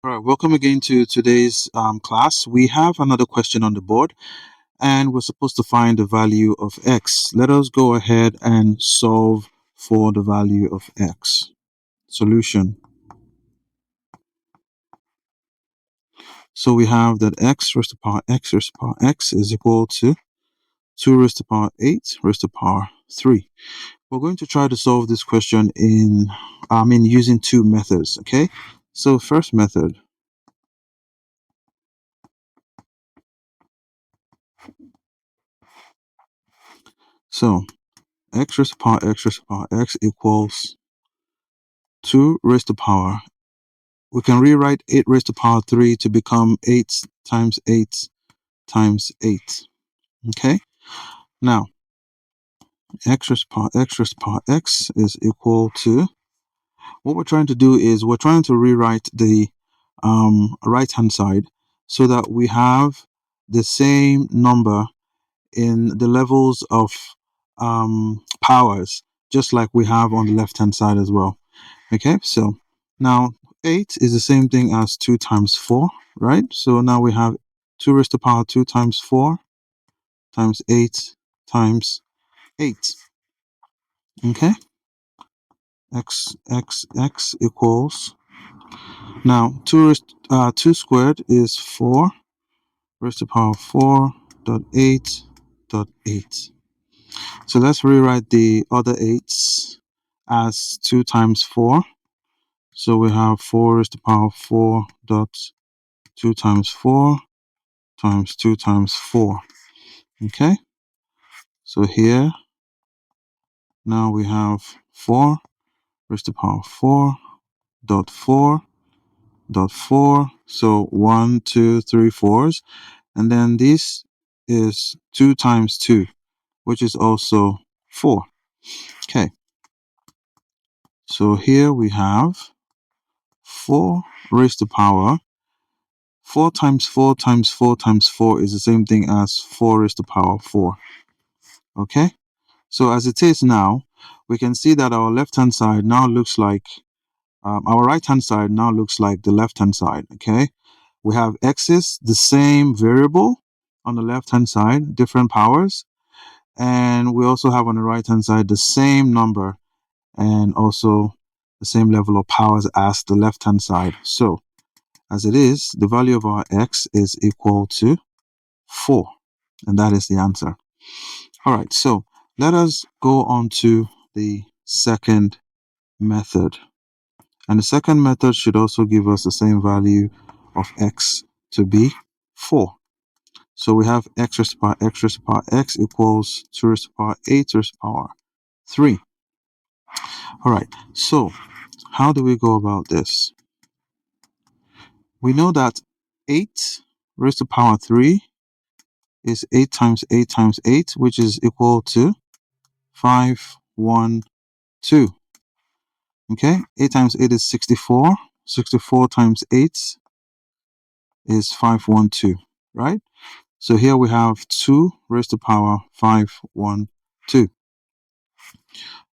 All right, welcome again to today's class. We have another question on the board, and we're supposed to find the value of x. Let us go ahead and solve for the value of x. Solution. So we have that x raised to the power x raised to the power x is equal to 2 raised to the power 8 raised to the power 3. We're going to try to solve this question using two methods, okay? So first method. So x raised to the power x raised to the power x equals 2 raised to the power. We can rewrite 8 raised to the power 3 to become 8 times 8 times 8. Okay? Now, x raised to the power x raised to the power x is equal to, what we're trying to do is we're trying to rewrite the right-hand side so that we have the same number in the levels of powers, just like we have on the left-hand side as well. Okay, so now 8 is the same thing as 2 times 4, right? So now we have 2 raised to the power 2 times 4 times 8 times 8. Okay, x equals, now 2 squared is 4 raised to the power 4 dot 8 dot 8. So let's rewrite the other 8s as 2 times 4. So we have 4 raised to the power 4 dot 2 times 4 times 2 times 4. Okay, so here now we have 4 raised to the power 4 dot 4 dot 4. So 1, 2, 3 4s, and then this is 2 times 2, which is also 4. Okay, so here we have 4 raised to the power 4 times 4 times 4 times 4 is the same thing as 4 raised to the power 4. Okay, so as it is now, we can see that our left-hand side now looks like, our right-hand side now looks like the left-hand side, okay? We have x's, the same variable on the left-hand side, different powers. And we also have on the right-hand side the same number and also the same level of powers as the left-hand side. So as it is, the value of our x is equal to 4. And that is the answer. All right, so let us go on to the second method. And the second method should also give us the same value of x to be 4. So we have x raised to the power x raised to the power x equals 2 raised to the power 8 raised to the power 3. All right, so how do we go about this? We know that 8 raised to the power 3 is 8 times 8 times 8, which is equal to 512. Okay, 8 times 8 is 64. 64 times 8 is 512, right? So here we have 2 raised to the power 512.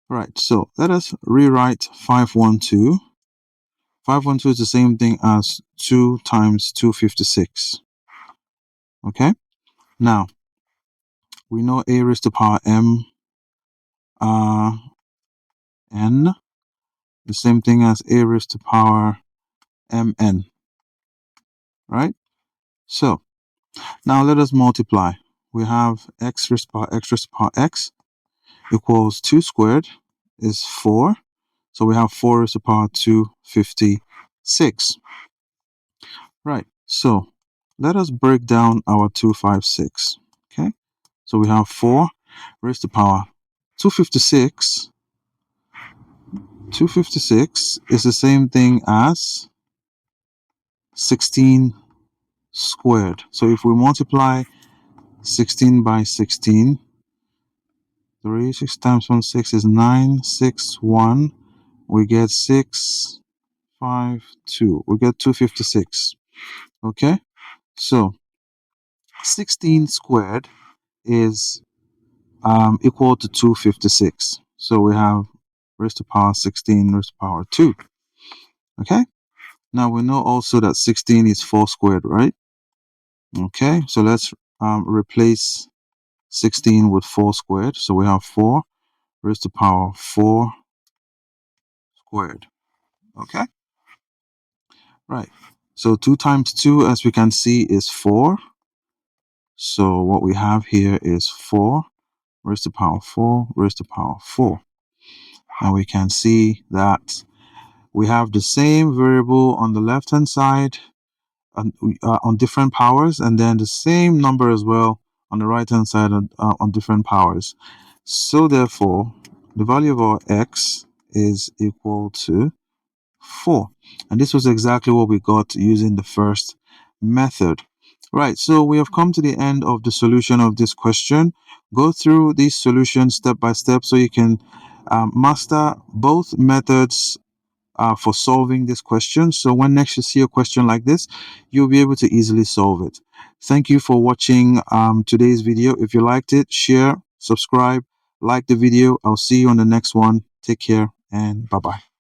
Right, so let us rewrite 512. 512 is the same thing as 2 times 256. Okay, now we know a raised to the power m n, the same thing as a raised to the power mn, right? So now let us multiply. We have x raised to the power x raised to the power x equals 2 squared is 4. So we have 4 raised to the power 256. Right, so let us break down our 256. Okay, so we have 4 raised to the power 256. 256 is the same thing as 16 squared. So if we multiply 16 by 16, 3, 6 times 1, 6 is 9, 6, 1. We get 6, 5, 2. We get 256. Okay, so 16 squared is equal to 256. So we have raised to the power 16 raised to the power 2. Okay, Now we know also that 16 is 4 squared, right? Okay, so let's replace 16 with 4 squared. So we have 4 raised to the power 4 squared. Okay, right. So 2 times 2, as we can see, is 4. So what we have here is 4 raised to the power 4 raised to the power 4. And we can see that we have the same variable on the left hand side on different powers, and then the same number as well on the right hand side on different powers. So therefore, the value of our x is equal to 4. And this was exactly what we got using the first method. Right, so we have come to the end of the solution of this question. Go through these solutions step by step so you can master both methods for solving this question. So when next you see a question like this, you'll be able to easily solve it. Thank you for watching today's video. If you liked it, share, subscribe, like the video. I'll see you on the next one. Take care and bye-bye.